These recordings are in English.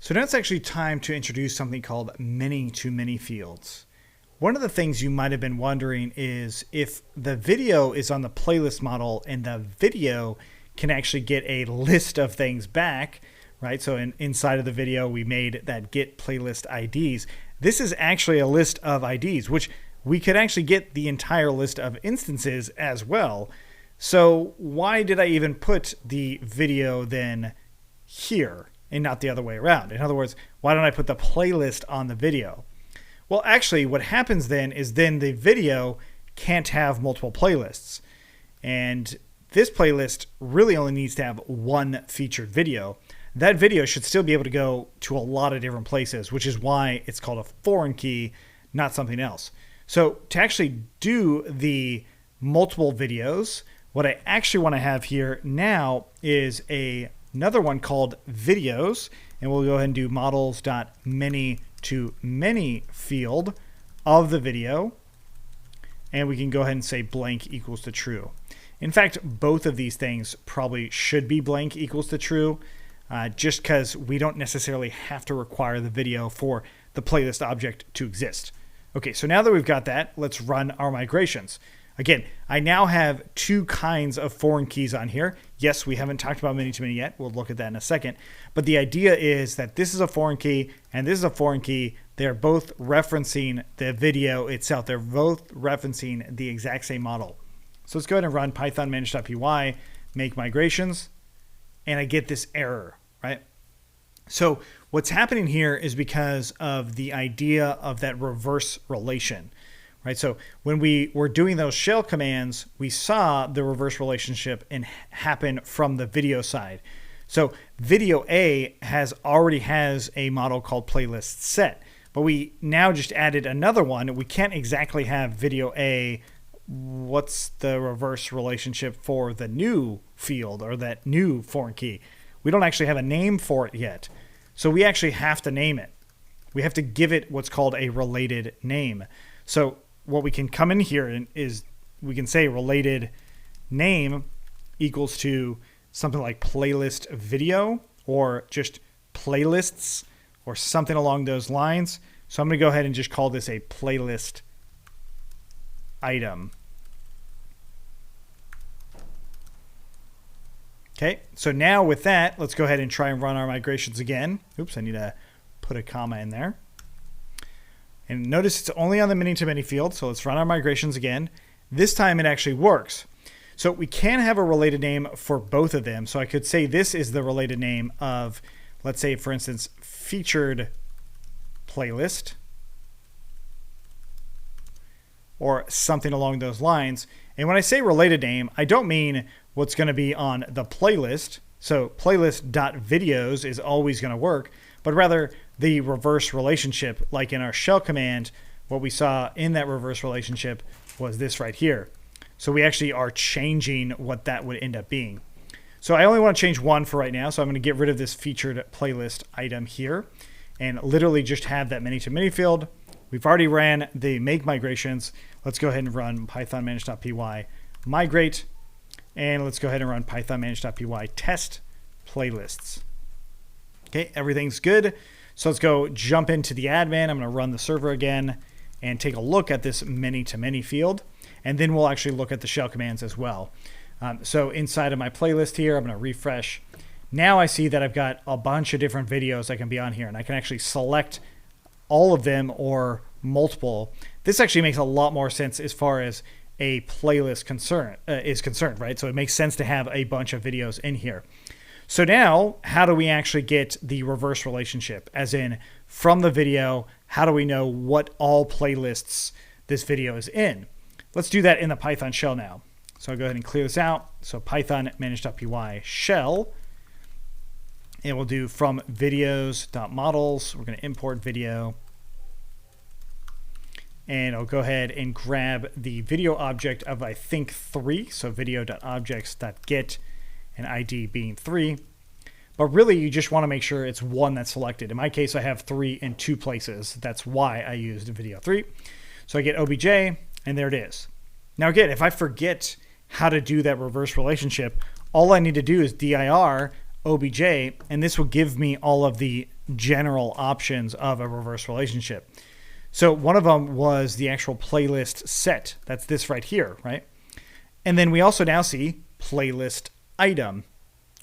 So now it's actually time to introduce something called many-to-many fields. One of the things you might have been wondering is if the video is on the playlist model and the video can actually get a list of things back, right? So inside of the video, we made that get playlist IDs. This is actually a list of IDs, which we could actually get the entire list of instances as well. So why did I even put the video then here and not the other way around? In other words, why don't I put the playlist on the video? Well, actually, what happens then is then the video can't have multiple playlists. And this playlist really only needs to have one featured video. That video should still be able to go to a lot of different places, which is why it's called a foreign key, not something else. So to actually do the multiple videos, what I actually want to have here now is another one called videos, and we'll go ahead and do models.ManyToManyField of the video, and we can go ahead and say blank equals to true. In fact, both of these things probably should be blank equals to true, just because we don't necessarily have to require the video for the playlist object to exist. Okay, so now that we've got that, let's run our migrations. Again, I now have two kinds of foreign keys on here. Yes, we haven't talked about many-to-many yet. We'll look at that in a second. But the idea is that this is a foreign key and this is a foreign key. They're both referencing the video itself. They're both referencing the exact same model. So let's go ahead and run python manage.py, make migrations, and I get this error, right? So what's happening here is because of the idea of that reverse relation. Right, so when we were doing those shell commands, we saw the reverse relationship happen from the video side. So video A already has a model called playlist set, but we now just added another one. We can't exactly have video A. What's the reverse relationship for the new field or that new foreign key? We don't actually have a name for it yet. So we actually have to name it. We have to give it what's called a related name. So what we can come in here is we can say related name equals to something like playlist video or just playlists or something along those lines. So I'm going to go ahead and just call this a playlist item. Okay, so now with that, let's go ahead and try and run our migrations again. Oops, I need to put a comma in there. And notice it's only on the many-to-many field, so let's run our migrations again. This time it actually works. So we can have a related name for both of them. So I could say this is the related name of, let's say, for instance, featured playlist or something along those lines. And when I say related name, I don't mean what's going to be on the playlist. So playlist.videos is always going to work, but rather the reverse relationship, like in our shell command, what we saw in that reverse relationship was this right here. So we actually are changing what that would end up being. So I only want to change one for right now. So I'm going to get rid of this featured playlist item here and literally just have that many-to-many field. We've already ran the make migrations. Let's go ahead and run python manage.py migrate. And let's go ahead and run python manage.py test playlists. Okay, everything's good. So let's go jump into the admin. I'm going to run the server again and take a look at this many-to-many field. And then we'll actually look at the shell commands as well. So inside of my playlist here, I'm going to refresh. Now I see that I've got a bunch of different videos that can be on here, and I can actually select all of them or multiple. This actually makes a lot more sense as far as a playlist is concerned, right? So it makes sense to have a bunch of videos in here. So now, how do we actually get the reverse relationship? As in, from the video, how do we know what all playlists this video is in? Let's do that in the Python shell now. So I'll go ahead and clear this out. So python manage.py shell. And we'll do from videos.models. We're going to import video. And I'll go ahead and grab the video object of, I think, 3. So video.objects.get. and ID being 3. But really, you just want to make sure it's one that's selected. In my case, I have 3 in 2 places. That's why I used video 3. So I get obj, and there it is. Now again, if I forget how to do that reverse relationship, all I need to do is dir obj, and this will give me all of the general options of a reverse relationship. So one of them was the actual playlist set. That's this right here, right? And then we also now see playlist item,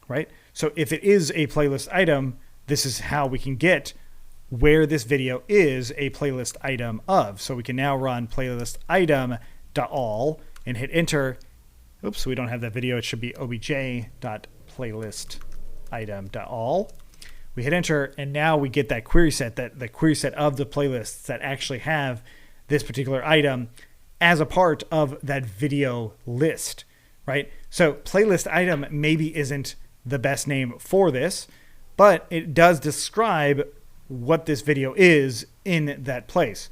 right? So if it is a playlist item, this is how we can get where this video is a playlist item of. So we can now run playlist item.all and hit enter. Oops, we don't have that video. It should be obj.playlist item.all. We hit enter, and now we get that query set, that the query set of the playlists that actually have this particular item as a part of that video list, right? So playlist item maybe isn't the best name for this, but it does describe what this video is in that place.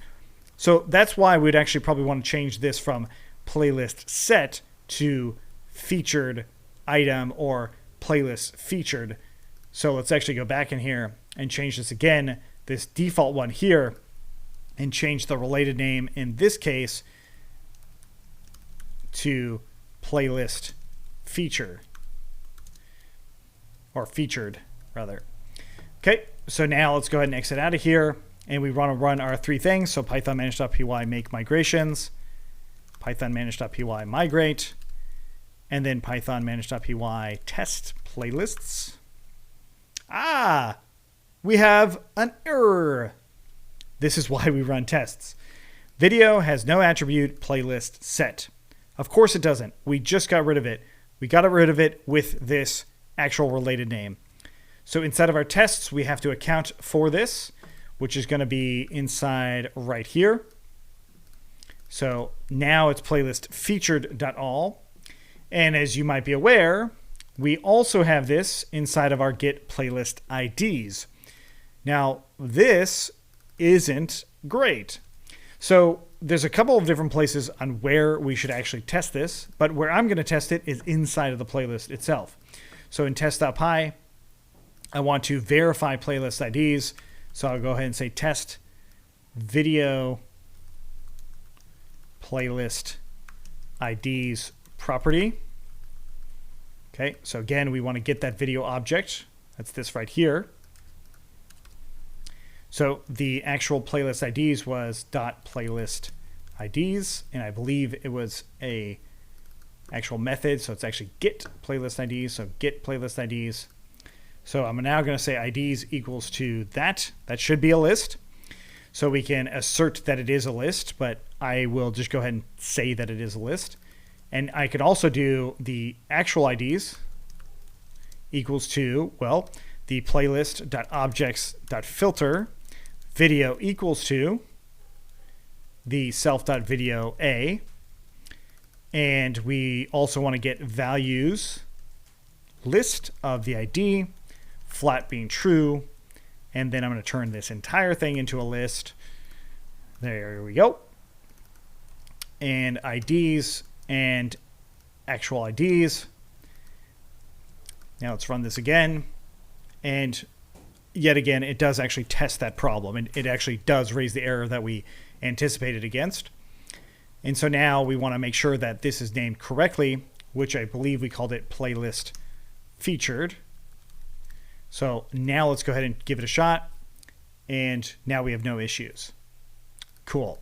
So that's why we'd actually probably want to change this from playlist set to featured item or playlist featured. So let's actually go back in here and change this again, this default one here, and change the related name in this case to playlist feature, or featured rather. Okay, so now let's go ahead and exit out of here, and we want to run our three things. So Python manage.py make migrations, Python manage.py migrate, and then Python manage.py test playlists. We have an error. This is why we run tests. Video has no attribute playlist set. Of course it doesn't. We just got rid of it. We got rid of it with this actual related name. So inside of our tests, we have to account for this, which is going to be inside right here. So now it's playlist featured.all. And as you might be aware, we also have this inside of our get playlist IDs. Now, this isn't great. So there's a couple of different places on where we should actually test this, but where I'm going to test it is inside of the playlist itself. So in test.py, I want to verify playlist IDs. So I'll go ahead and say test video playlist IDs property. Okay, so again, we want to get that video object. That's this right here. So the actual playlist IDs was .playlist IDs, and I believe it was a actual method. So it's actually get playlist IDs. So get playlist IDs. So I'm now going to say IDs equals to that. That should be a list. So we can assert that it is a list, but I will just go ahead and say that it is a list. And I could also do the actual IDs equals to, well, the playlist.objects.filter video equals to the self.video a. And we also want to get values list of the ID, flat being true. And then I'm going to turn this entire thing into a list. There we go. And IDs and actual IDs. Now let's run this again. And yet again, it does actually test that problem. And it actually does raise the error that we anticipated against. And so now we want to make sure that this is named correctly, which I believe we called it playlist featured. So now let's go ahead and give it a shot. And now we have no issues. Cool.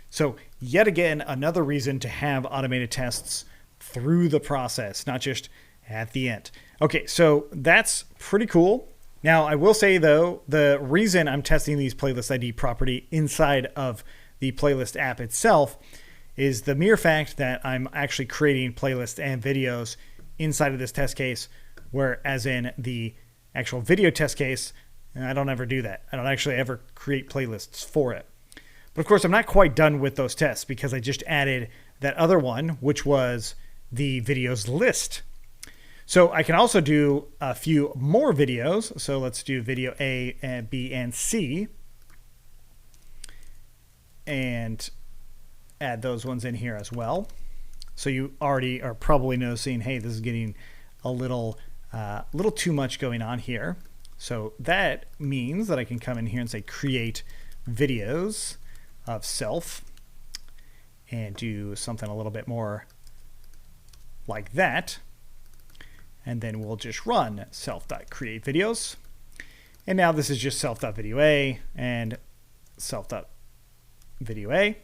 So yet again, another reason to have automated tests through the process, not just at the end. Okay, so that's pretty cool. Now, I will say, though, the reason I'm testing these playlist ID property inside of the playlist app itself is the mere fact that I'm actually creating playlists and videos inside of this test case, whereas in the actual video test case, I don't ever do that. I don't actually ever create playlists for it. But of course, I'm not quite done with those tests because I just added that other one, which was the videos list. So I can also do a few more videos. So let's do video A, and B, and C. And add those ones in here as well. So you already are probably noticing, hey, this is getting a little too much going on here. So that means that I can come in here and say create videos of self and do something a little bit more like that. And then we'll just run self.createVideos. And now this is just self.videoA and self.videoA.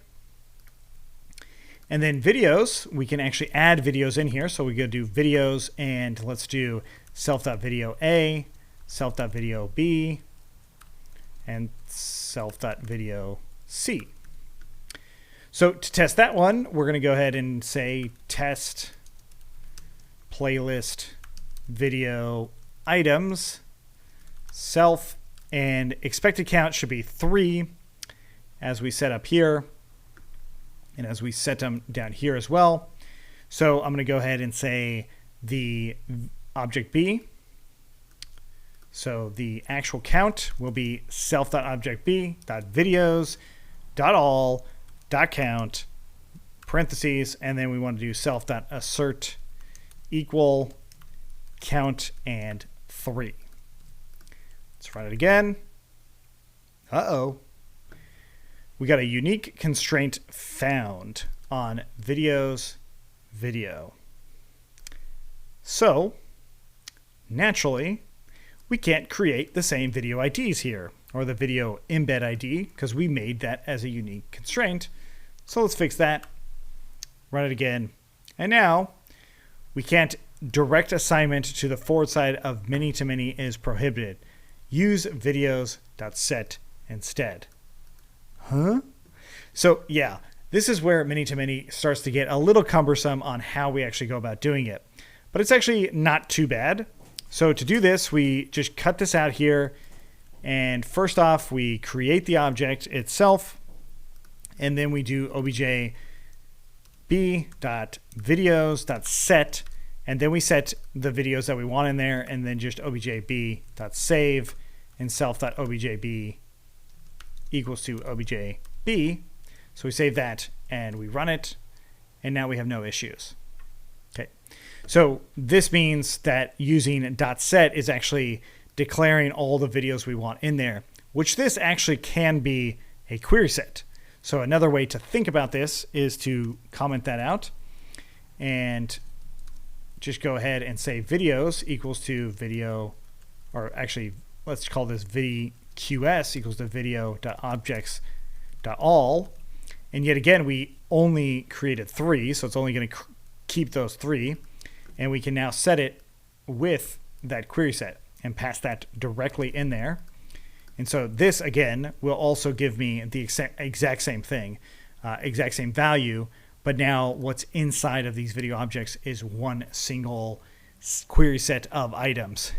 And then videos, we can actually add videos in here. So we go do videos, and let's do self.videoA, self.videoB, and self.videoC. So to test that one, we're going to go ahead and say test playlist video items self, and expected count should be 3 as we set up here, and as we set them down here as well. So I'm going to go ahead and say the object B. So the actual count will be self.objectB.videos.all.count parentheses, and then we want to do self.assert equal count and 3. Let's run it again. We got a unique constraint found on videos video. So naturally, we can't create the same video IDs here, or the video embed ID, because we made that as a unique constraint. So let's fix that. Run it again. And now we can't direct assignment to the forward side of many-to-many is prohibited. Use videos.set instead. So yeah, this is where many-to-many starts to get a little cumbersome on how we actually go about doing it. But it's actually not too bad. So to do this, we just cut this out here. And first off, we create the object itself. And then we do obj b.videos.set. And then we set the videos that we want in there. And then just obj b.save and self.objb equals to obj b. So we save that and we run it. And now we have no issues. Okay. So this means that using .set is actually declaring all the videos we want in there, which this actually can be a query set. So another way to think about this is to comment that out and just go ahead and say videos equals to video, or actually let's call this VQS equals to video.objects.all. And yet again, we only created 3, so it's only going to keep those 3. And we can now set it with that query set and pass that directly in there. And so this, again, will also give me the exact same thing, exact same value. But now what's inside of these video objects is one single query set of items.